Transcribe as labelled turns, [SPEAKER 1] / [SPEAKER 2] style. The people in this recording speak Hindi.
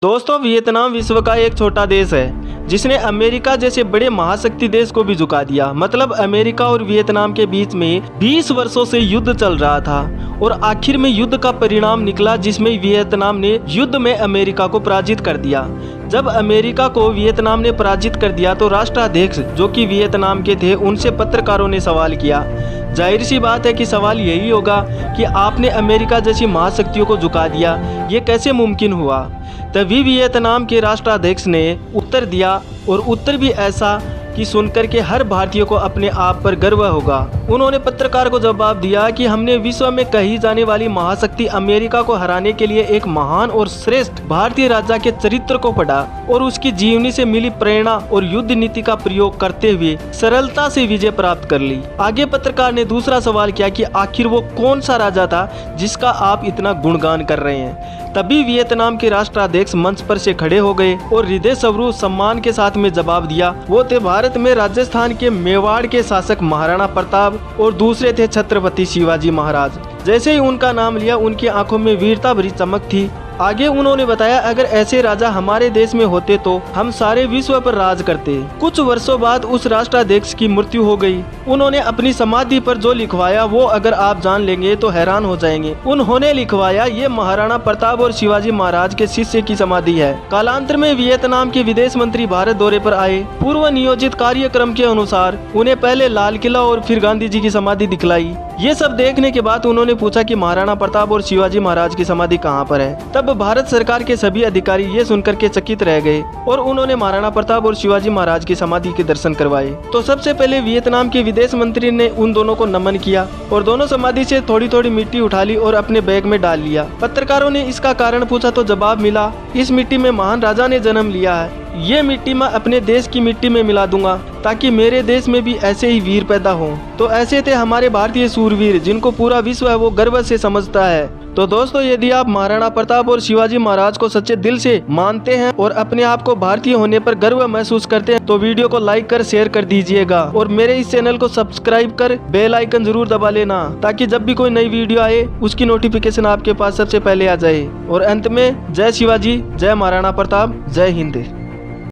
[SPEAKER 1] दोस्तों, वियतनाम विश्व का एक छोटा देश है जिसने अमेरिका जैसे बड़े महाशक्ति देश को भी झुका दिया। मतलब अमेरिका और वियतनाम के बीच में 20 वर्षों से युद्ध चल रहा था और आखिर में युद्ध का परिणाम निकला जिसमें वियतनाम ने युद्ध में अमेरिका को पराजित कर दिया। जब अमेरिका को वियतनाम ने पराजित कर दिया तो राष्ट्राध्यक्ष जो कि वियतनाम के थे उनसे पत्रकारों ने सवाल किया। जाहिर सी बात है कि सवाल यही होगा कि आपने अमेरिका जैसी महाशक्तियों को झुका दिया, ये कैसे मुमकिन हुआ। तभी वियतनाम के राष्ट्राध्यक्ष ने उत्तर दिया और उत्तर भी ऐसा कि सुनकर के हर भारतीय को अपने आप पर गर्व होगा। उन्होंने पत्रकार को जवाब दिया कि हमने विश्व में कही जाने वाली महाशक्ति अमेरिका को हराने के लिए एक महान और श्रेष्ठ भारतीय राजा के चरित्र को पढ़ा और उसकी जीवनी से मिली प्रेरणा और युद्ध नीति का प्रयोग करते हुए सरलता से विजय प्राप्त कर ली। आगे पत्रकार ने दूसरा सवाल किया कि आखिर वो कौन सा राजा था जिसका आप इतना गुणगान कर रहे हैं। तभी वियतनाम के राष्ट्राध्यक्ष मंच पर से खड़े हो गए और हृदय सवरू सम्मान के साथ में जवाब दिया। वो थे भारत में राजस्थान के मेवाड़ के शासक महाराणा प्रताप और दूसरे थे छत्रपति शिवाजी महाराज। जैसे ही उनका नाम लिया उनकी आंखों में वीरता भरी चमक थी। आगे उन्होंने बताया, अगर ऐसे राजा हमारे देश में होते तो हम सारे विश्व पर राज करते। कुछ वर्षों बाद उस राष्ट्राध्यक्ष की मृत्यु हो गई। उन्होंने अपनी समाधि पर जो लिखवाया वो अगर आप जान लेंगे तो हैरान हो जाएंगे। उन्होंने लिखवाया, ये महाराणा प्रताप और शिवाजी महाराज के शिष्य की समाधि है। कालांतर में वियतनाम के विदेश मंत्री भारत दौरे पर आए। पूर्व नियोजित कार्यक्रम के अनुसार उन्हें पहले लाल किला और फिर गांधी जी की समाधि दिखलाई। ये सब देखने के बाद उन्होंने पूछा कि महाराणा प्रताप और शिवाजी महाराज की समाधि कहाँ पर है। तब भारत सरकार के सभी अधिकारी ये सुनकर के चकित रह गए और उन्होंने महाराणा प्रताप और शिवाजी महाराज की समाधि के दर्शन करवाए। तो सबसे पहले वियतनाम के विदेश मंत्री ने उन दोनों को नमन किया और दोनों समाधि से थोड़ी थोड़ी मिट्टी उठा ली और अपने बैग में डाल लिया। पत्रकारों ने इसका कारण पूछा तो जवाब मिला, इस मिट्टी में महान राजा ने जन्म लिया है। ये मिट्टी मैं अपने देश की मिट्टी में मिला दूंगा ताकि मेरे देश में भी ऐसे ही वीर पैदा हों। तो ऐसे थे हमारे भारतीय सूरवीर जिनको पूरा विश्व है वो गर्व से समझता है। तो दोस्तों, यदि आप महाराणा प्रताप और शिवाजी महाराज को सच्चे दिल से मानते हैं और अपने आप को भारतीय होने पर गर्व महसूस करते हैं तो वीडियो को लाइक कर शेयर कर दीजिएगा और मेरे इस चैनल को सब्सक्राइब कर बेल आइकन जरूर दबा लेना ताकि जब भी कोई नई वीडियो आए उसकी नोटिफिकेशन आपके पास सबसे पहले आ जाए। और अंत में जय शिवाजी, जय महाराणा प्रताप, जय हिंद।